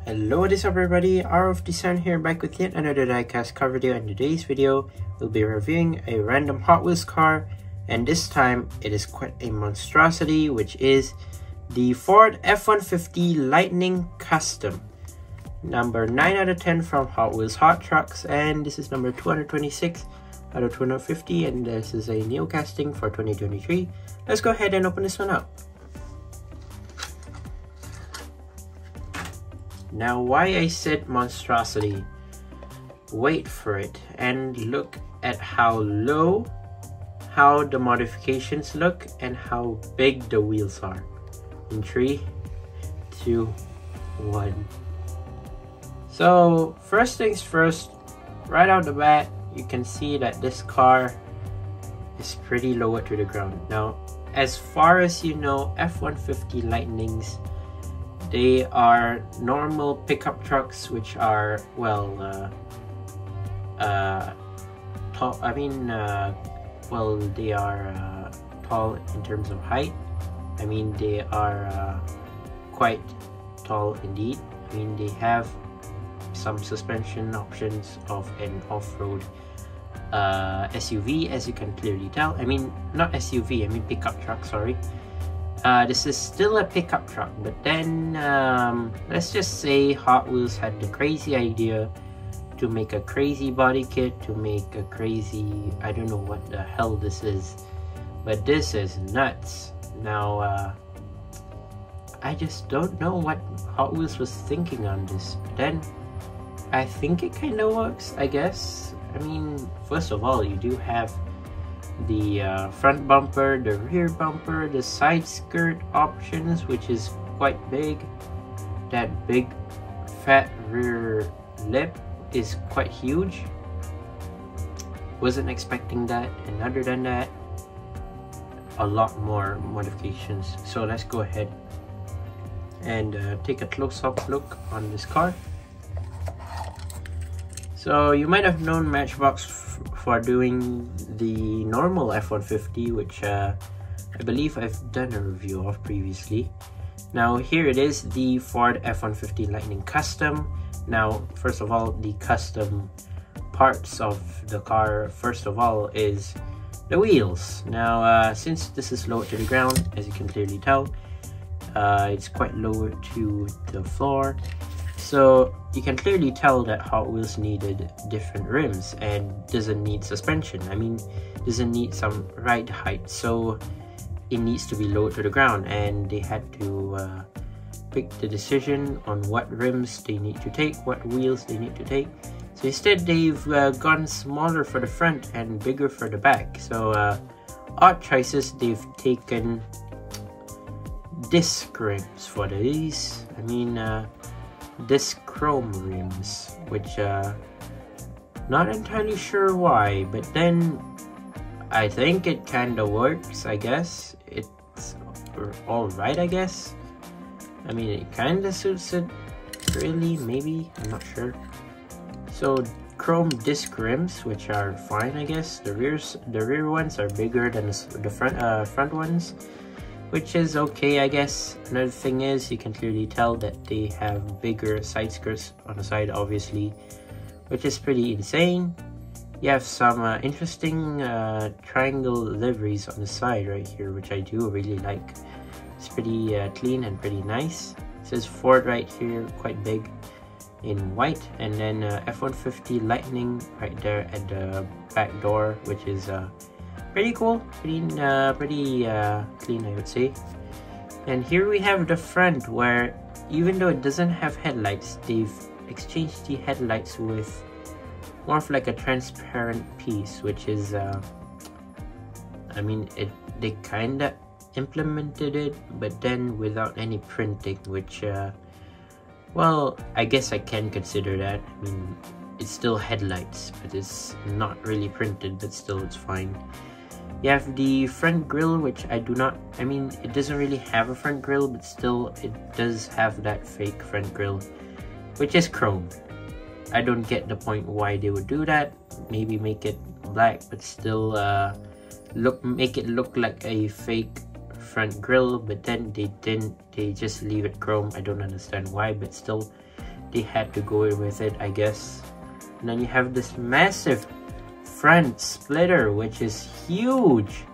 Hello, what is up everybody, R of Design here, back with yet another diecast car video. In today's video, we'll be reviewing a random Hot Wheels car, and this time it is quite a monstrosity, which is the Ford F-150 Lightning Custom. Number 9 out of 10 from Hot Wheels Hot Trucks, and this is number 226 out of 250, and this is a new casting for 2023. Let's go ahead and open this one up. Now, why I said monstrosity, wait for it and look at how low, how the modifications look, and how big the wheels are. In 3, 2, 1. So first things first, right out the bat, you can see that this car is pretty low to the ground. Now, as far as you know, F-150 Lightnings, they are normal pickup trucks, which are, well, tall. Well, they are tall in terms of height. I mean, they are quite tall indeed. I mean, they have some suspension options of an off-road SUV, as you can clearly tell. I mean, not SUV, I mean pickup truck, sorry. This is still a pickup truck, but then let's just say Hot Wheels had the crazy idea to make a crazy body kit, to make a crazy, I don't know what the hell this is, but this is nuts. Now I just don't know what Hot Wheels was thinking on this, but then I think it kind of works, I guess. I mean, first of all, you do have the front bumper, the rear bumper, the side skirt options, which is quite big. That big fat rear lip is quite huge. Wasn't expecting that. And other than that, a lot more modifications. So let's go ahead and take a close-up look on this car. So you might have known Matchbox for doing the normal F-150, which I believe I've done a review of previously. Now here it is, the Ford F-150 Lightning Custom. Now, first of all, the custom parts of the car, first of all, is the wheels. Now, since this is low to the ground, as you can clearly tell, it's quite low to the floor. So you can clearly tell that Hot Wheels needed different rims and doesn't need suspension. I mean, doesn't need some ride height, so it needs to be low to the ground, and they had to pick the decision on what rims they need to take, what wheels they need to take. So instead, they've gone smaller for the front and bigger for the back. So odd choices. They've taken disc rims for these. I mean, disc chrome rims, which not entirely sure why, but then I think it kind of works. I guess it's all right, I guess. I mean, it kind of suits it, really, maybe, I'm not sure. So chrome disc rims, which are fine, I guess. The rear ones are bigger than the front ones, which is okay, I guess. Another thing is, you can clearly tell that they have bigger side skirts on the side, obviously, which is pretty insane. You have some interesting triangle liveries on the side right here, which I do really like. It's pretty clean and pretty nice. It says Ford right here, quite big in white, and then F-150 Lightning right there at the back door, which is pretty cool, pretty clean, I would say. And here we have the front, where even though it doesn't have headlights, they've exchanged the headlights with more of like a transparent piece, which is I mean, they kind of implemented it, but then without any printing, which well, I guess I can consider that. I mean, it's still headlights, but it's not really printed, but still it's fine. You have the front grille, which I do not, I mean, it doesn't really have a front grille, but still it does have that fake front grille, which is chrome. I don't get the point why they would do that. Maybe make it black, but still make it look like a fake front grille, but then they didn't. They just leave it chrome. I don't understand why, but still, they had to go with it, I guess. And then you have this massive front splitter, which is huge.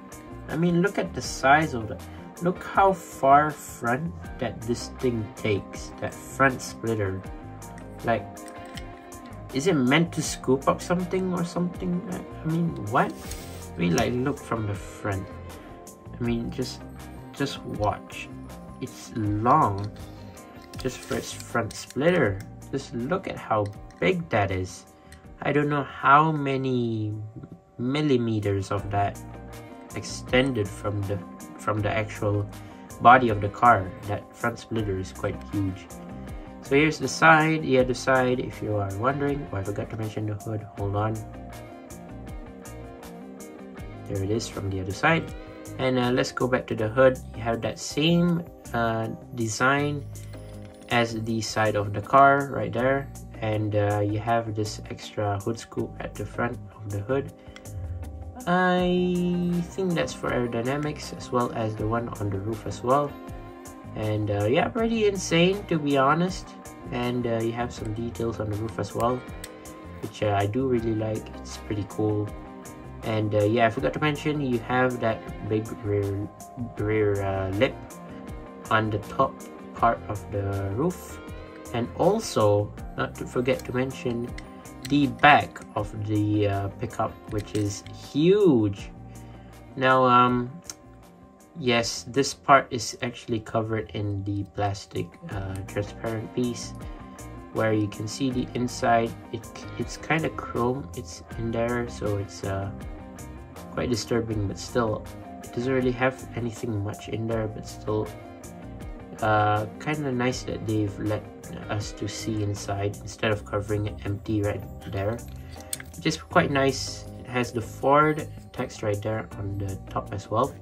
I mean, look at the size of that. Look how far front that this thing takes, that front splitter. Like, is it meant to scoop up something or something? I mean, what? I mean, like, look from the front. I mean, just watch. It's long, just for its front splitter. Just look at how big that is. I don't know how many millimeters of that extended from the actual body of the car. That front splitter is quite huge. So here's the side, the other side, if you are wondering. Oh, I forgot to mention the hood. Hold on. There it is from the other side. And let's go back to the hood. You have that same design as the side of the car right there. And you have this extra hood scoop at the front of the hood. I think that's for aerodynamics, as well as the one on the roof as well. And yeah, pretty insane, to be honest. And you have some details on the roof as well, which I do really like. It's pretty cool. And yeah, I forgot to mention, you have that big rear lip on the top part of the roof. And also, not to forget to mention, the back of the pickup, which is huge. Now, yes, this part is actually covered in the plastic transparent piece, where you can see the inside. It's kind of chrome. It's in there, so it's quite disturbing, but still, it doesn't really have anything much in there, but still kind of nice that they've let us to see inside instead of covering it empty right there, which is quite nice. It has the Ford text right there on the top as well,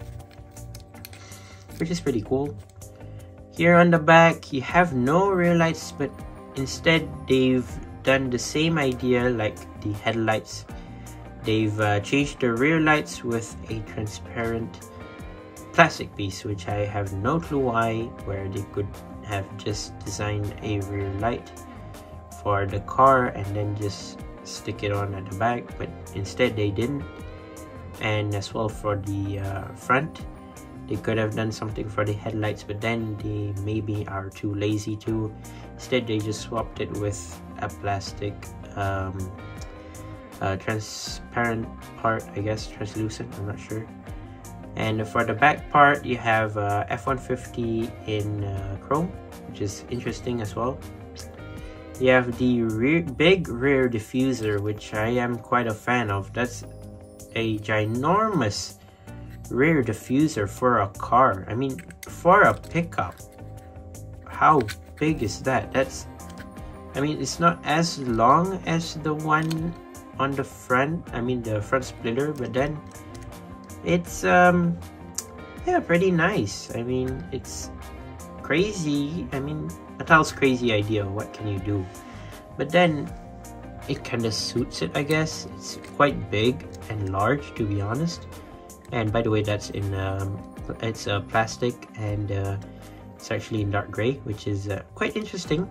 which is pretty cool. Here on the back, you have no rear lights, but instead they've done the same idea like the headlights. They've changed the rear lights with a transparent plastic piece, which I have no clue why, where they could have just designed a rear light for the car and then just stick it on at the back, but instead they didn't. And as well for the front, they could have done something for the headlights, but then they maybe are too lazy to. Instead, they just swapped it with a plastic transparent part, I guess, translucent, I'm not sure. And for the back part, you have F-150 in chrome, which is interesting as well. You have the big rear diffuser, which I am quite a fan of. That's a ginormous rear diffuser for a car. I mean, for a pickup, how big is that? I mean, it's not as long as the one on the front, I mean the front splitter, but then it's yeah, pretty nice. I mean, it's crazy. I mean, Mattel's crazy idea, what can you do? But then it kind of suits it, I guess. It's quite big and large, to be honest. And by the way, that's in it's plastic, and it's actually in dark gray, which is quite interesting.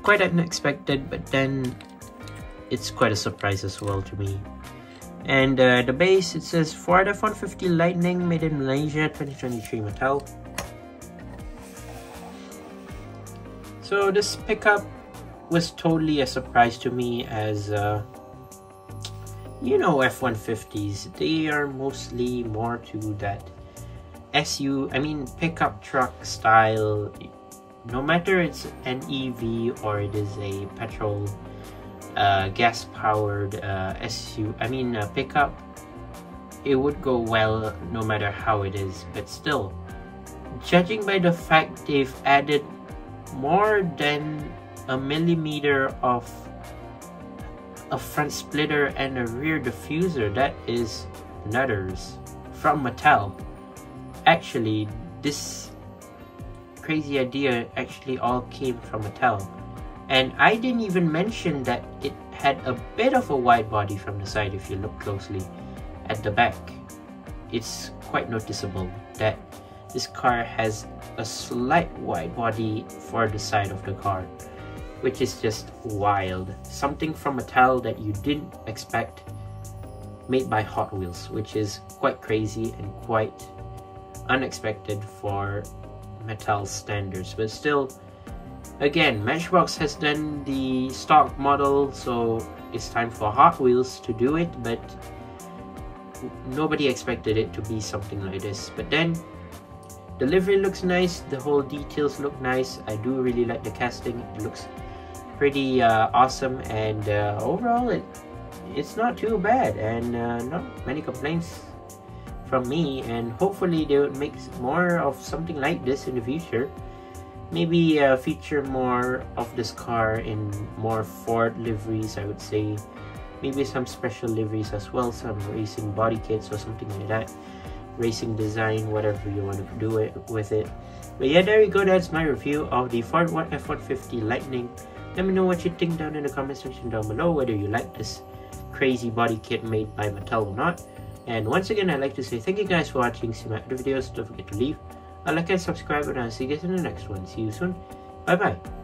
Quite unexpected, but then it's quite a surprise as well to me. And the base, it says Ford F-150 Lightning, made in Malaysia, 2023 Mattel. So this pickup was totally a surprise to me, as you know, F-150s, they are mostly more to that pickup truck style. No matter it's an EV or it is a petrol gas powered pickup, it would go well no matter how it is. But still, judging by the fact they've added more than a millimeter of a front splitter and a rear diffuser, that is nutters from Mattel. Actually, this crazy idea actually all came from Mattel. And I didn't even mention that it had a bit of a wide body from the side. If you look closely at the back, it's quite noticeable that this car has a slight wide body for the side of the car, which is just wild. Something from Mattel that you didn't expect, made by Hot Wheels, which is quite crazy and quite unexpected for Mattel standards. But still, again, Matchbox has done the stock model, so it's time for Hot Wheels to do it, but nobody expected it to be something like this. But then the livery looks nice, the whole details look nice. I do really like the casting. It looks pretty awesome, and overall it's not too bad, and not many complaints from me. And hopefully they would make more of something like this in the future. Maybe feature more of this car in more Ford liveries, I would say. Maybe some special liveries as well, some racing body kits or something like that. Racing design, whatever you want to do it with it. But yeah, there you go. That's my review of the Ford F-150 Lightning. Let me know what you think down in the comment section down below, whether you like this crazy body kit made by Mattel or not. And once again, I'd like to say thank you guys for watching. See my other videos. Don't forget to leave a like and subscribe, and I'll see you guys in the next one. See you soon. Bye bye.